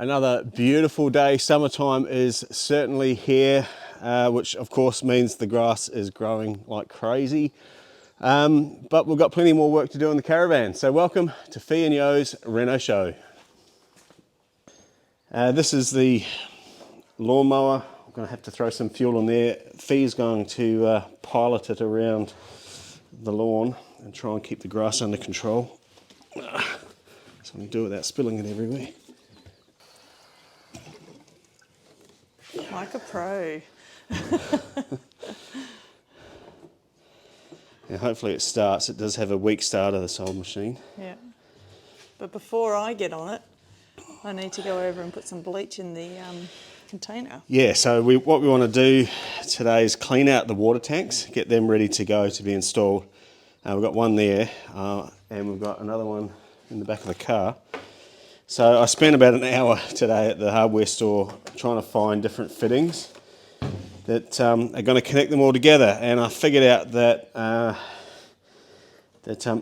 Another beautiful day. Summertime is certainly here, which of course means the grass is growing like crazy. But we've got plenty more work to do on the caravan. So welcome to Fee and Yo's Reno Show. This is the lawnmower. I'm going to have to throw some fuel in there. Fee's going to pilot it around the lawn and try and keep the grass under control. So I can do it without spilling it everywhere. Like a pro. Yeah, hopefully it starts. It does have a weak starter, this old machine. Yeah. But before I get on it, I need to go over and put some bleach in the container. Yeah, so what we want to do today is clean out the water tanks, get them ready to go to be installed. We've got one there, and we've got another one in the back of the car. So I spent about an hour today at the hardware store trying to find different fittings that are going to connect them all together, and I figured out that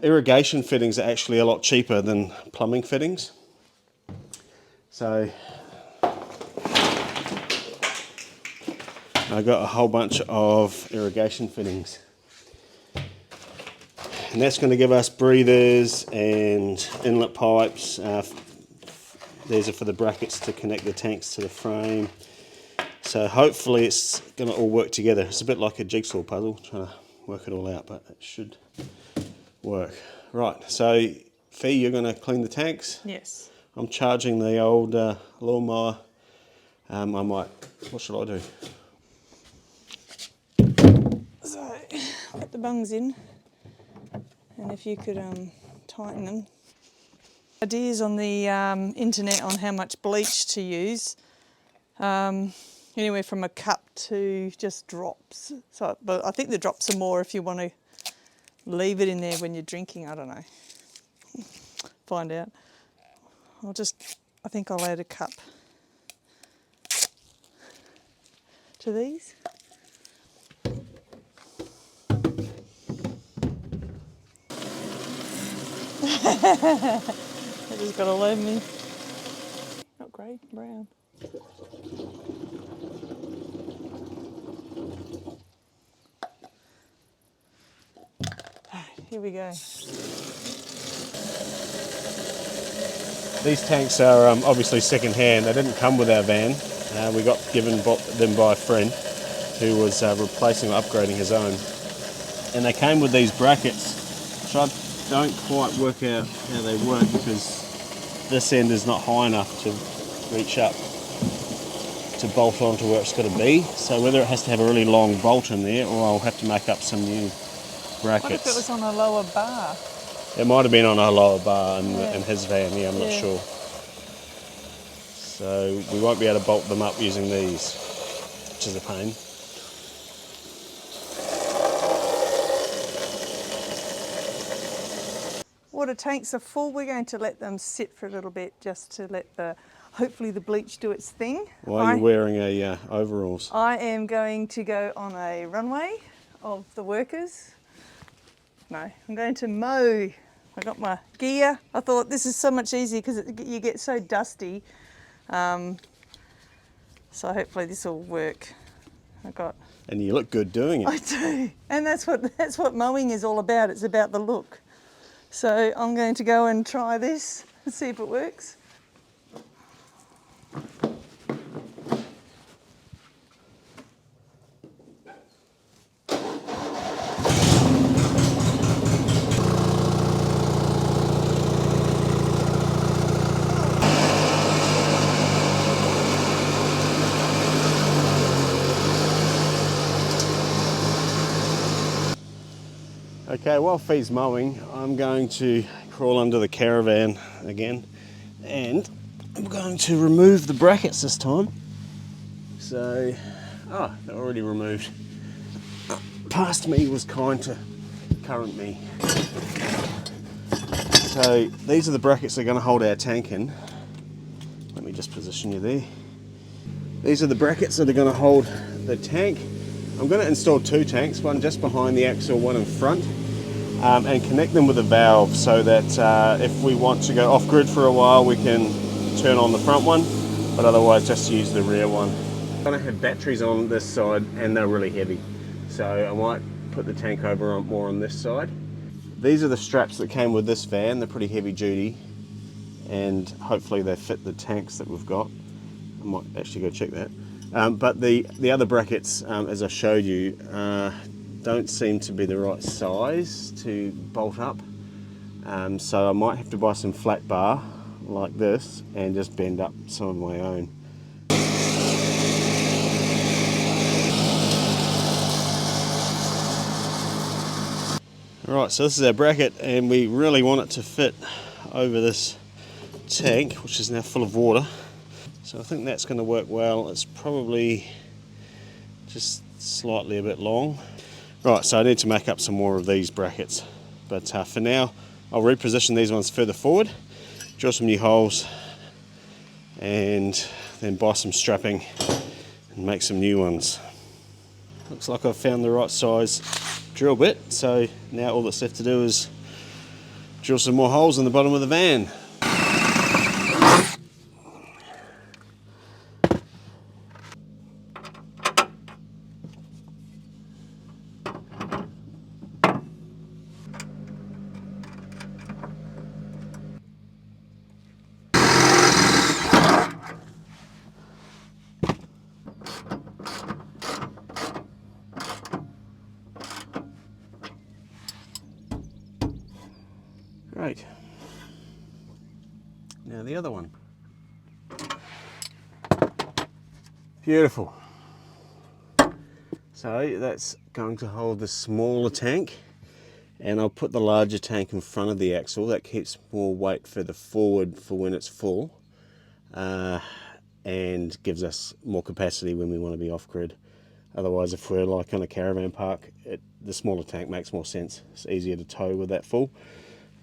irrigation fittings are actually a lot cheaper than plumbing fittings. So I got a whole bunch of irrigation fittings, and that's going to give us breathers and inlet pipes. These are for the brackets to connect the tanks to the frame. So hopefully it's going to all work together. It's a bit like a jigsaw puzzle, trying to work it all out, but it should work. Right, so Fee, you're going to clean the tanks? Yes. I'm charging the old lawnmower. What should I do? So, put the bungs in, and if you could tighten them. Ideas on the internet on how much bleach to use, anywhere from a cup to just drops. So, but I think the drops are more if you want to leave it in there when you're drinking. I don't know. Find out. I think I'll add a cup to these. I just gotta load me. Not grey, brown. Here we go. These tanks are obviously second hand. They didn't come with our van. We got given them by a friend who was replacing or upgrading his own. And they came with these brackets, which I don't quite work out how they work because this end is not high enough to reach up to bolt onto where it's got to be. So whether it has to have a really long bolt in there or I'll have to make up some new brackets. What if it was on a lower bar? It might have been on a lower bar in his van, yeah, I'm not sure. So we won't be able to bolt them up using these, which is a pain. Water tanks are full. We're going to let them sit for a little bit just to let hopefully the bleach do its thing. Why are you wearing overalls? I am going to go on a runway of the workers. No, I'm going to mow. I got my gear. I thought this is so much easier because you get so dusty. So hopefully this will work. And you look good doing it. I do, and that's what mowing is all about. It's about the look. So I'm going to go and try this and see if it works. Okay, while Fee's mowing, I'm going to crawl under the caravan again and I'm going to remove the brackets this time. So, they're already removed. Past me was kind to current me. So these are the brackets that are going to hold our tank in. Let me just position you there. These are the brackets that are going to hold the tank. I'm going to install two tanks, one just behind the axle, one in front, and connect them with a valve so that if we want to go off-grid for a while, we can turn on the front one, but otherwise just use the rear one. I'm going to have batteries on this side and they're really heavy, so I might put the tank over on, more on this side. These are the straps that came with this van. They're pretty heavy duty and hopefully they fit the tanks that we've got. I might actually go check that. But the other brackets, as I showed you, don't seem to be the right size to bolt up. So I might have to buy some flat bar like this and just bend up some of my own. Alright, so this is our bracket and we really want it to fit over this tank, which is now full of water. So I think that's going to work well. It's probably just slightly a bit long. Right, so I need to make up some more of these brackets. But for now, I'll reposition these ones further forward, drill some new holes, and then buy some strapping and make some new ones. Looks like I've found the right size drill bit, so now all that's left to do is drill some more holes in the bottom of the van. Great. Now the other one. Beautiful. So that's going to hold the smaller tank, and I'll put the larger tank in front of the axle. That keeps more weight further forward for when it's full, and gives us more capacity when we want to be off-grid. Otherwise, if we're like on a caravan park, the smaller tank makes more sense. It's easier to tow with that full.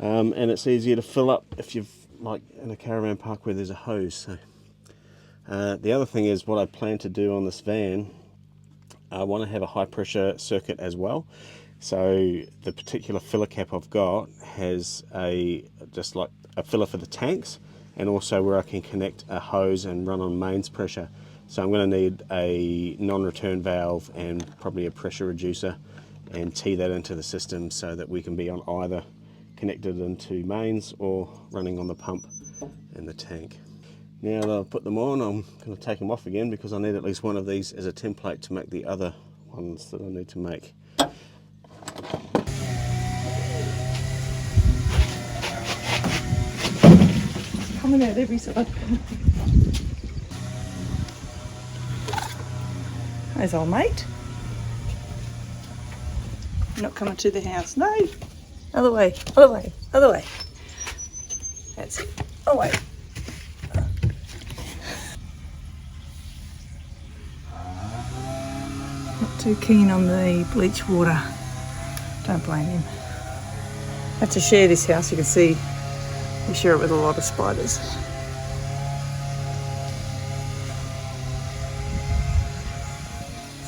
And it's easier to fill up if you've like in a caravan park where there's a hose. So, the other thing is what I plan to do on this van, I want to have a high pressure circuit as well. So the particular filler cap I've got has just like a filler for the tanks, and also where I can connect a hose and run on mains pressure. So I'm going to need a non-return valve and probably a pressure reducer and tee that into the system so that we can be on either connected into mains or running on the pump and the tank. Now that I've put them on, I'm going to take them off again because I need at least one of these as a template to make the other ones that I need to make. Coming out every side. There's old mate. Not coming to the house. No. Other way, other way, other way. That's it. Oh wait. Not too keen on the bleach water. Don't blame him. Have to share this house. You can see we share it with a lot of spiders.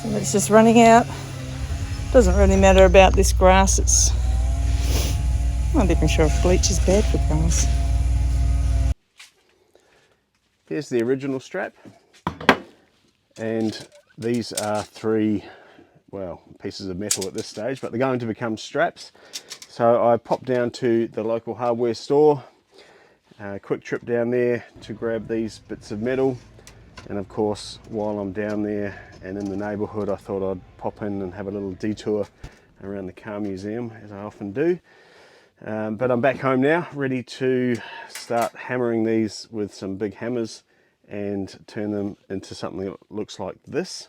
So it's just running out. Doesn't really matter about this grass. I'm not even sure if bleach is bad for grass. Here's the original strap, and these are three, well, pieces of metal at this stage, but they're going to become straps. So I popped down to the local hardware store, a quick trip down there to grab these bits of metal, and of course while I'm down there and in the neighbourhood I thought I'd pop in and have a little detour around the car museum, as I often do. But I'm back home now, ready to start hammering these with some big hammers and turn them into something that looks like this.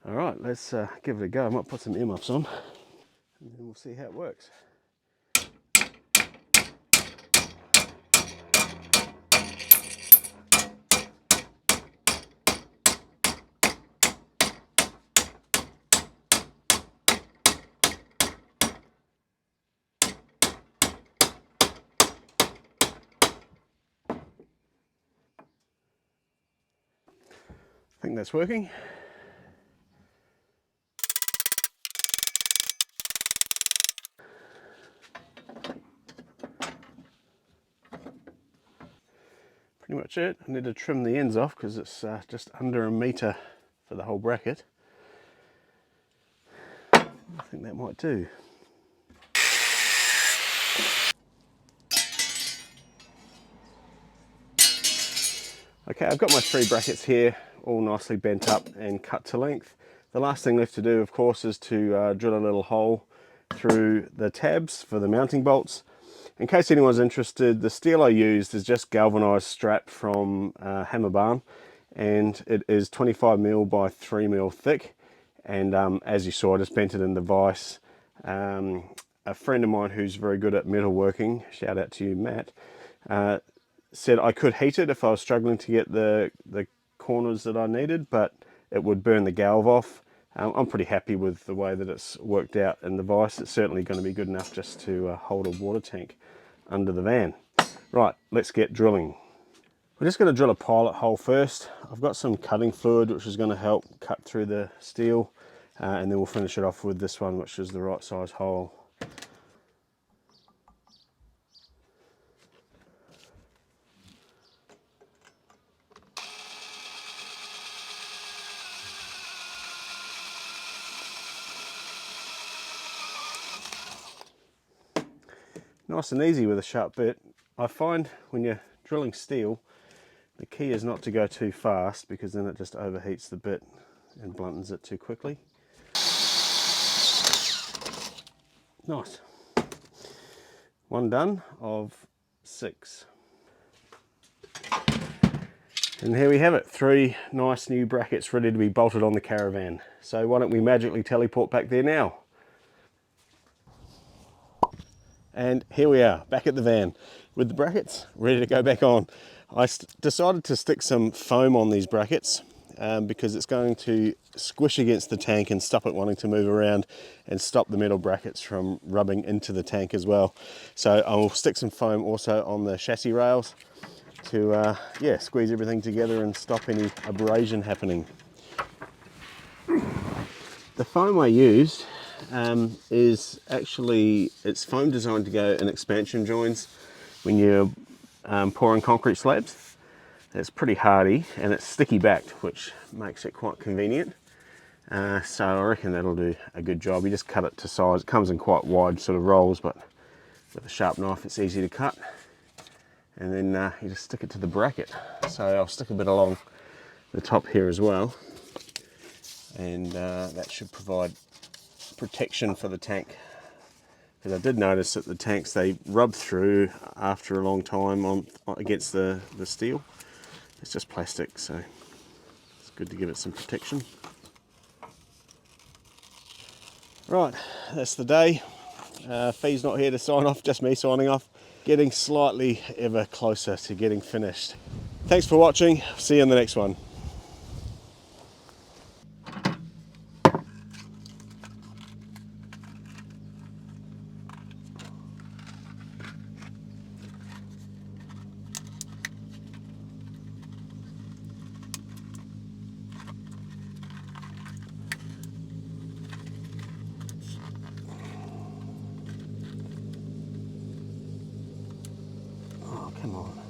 All right, let's give it a go. I might put some earmuffs on and then we'll see how it works. I think that's working. pretty much it. I need to trim the ends off because it's just under 1 metre for the whole bracket. I think that might do. Okay, I've got my 3 brackets here, all nicely bent up and cut to length. The last thing left to do, of course, is to drill a little hole through the tabs for the mounting bolts. In case anyone's interested, the steel I used is just galvanised strap from Hammer Barn, and it is 25mm by 3mm thick. And as you saw, I just bent it in the vise. A friend of mine who's very good at metalworking, shout out to you, Matt, said I could heat it if I was struggling to get the corners that I needed, but it would burn the galv off. I'm pretty happy with the way that it's worked out in the vise. It's certainly going to be good enough just to hold a water tank under the van. Right, let's get drilling. We're just going to drill a pilot hole first. I've got some cutting fluid which is going to help cut through the steel, and then we'll finish it off with this one, which is the right size hole. Nice and easy with a sharp bit. I find when you're drilling steel, the key is not to go too fast because then it just overheats the bit and bluntens it too quickly. Nice. One done of 6. And here we have it, 3 nice new brackets ready to be bolted on the caravan. So why don't we magically teleport back there now? And here we are, back at the van with the brackets ready to go back on. I decided to stick some foam on these brackets because it's going to squish against the tank and stop it wanting to move around and stop the metal brackets from rubbing into the tank as well. So I'll stick some foam also on the chassis rails to yeah, squeeze everything together and stop any abrasion happening. The foam I used is actually, it's foam designed to go in expansion joints when you're pouring concrete slabs. It's pretty hardy and it's sticky backed, which makes it quite convenient. So I reckon that'll do a good job. You just cut it to size. It comes in quite wide sort of rolls, but with a sharp knife it's easy to cut. And then you just stick it to the bracket. So I'll stick a bit along the top here as well. And that should provide protection for the tank, because I did notice that the tanks, they rub through after a long time on against the steel. It's just plastic, so it's good to give it some protection. Right, that's the day. Fee's not here to sign off, just me signing off. Getting slightly ever closer to getting finished. Thanks for watching, see you in the next one. Oh, come on.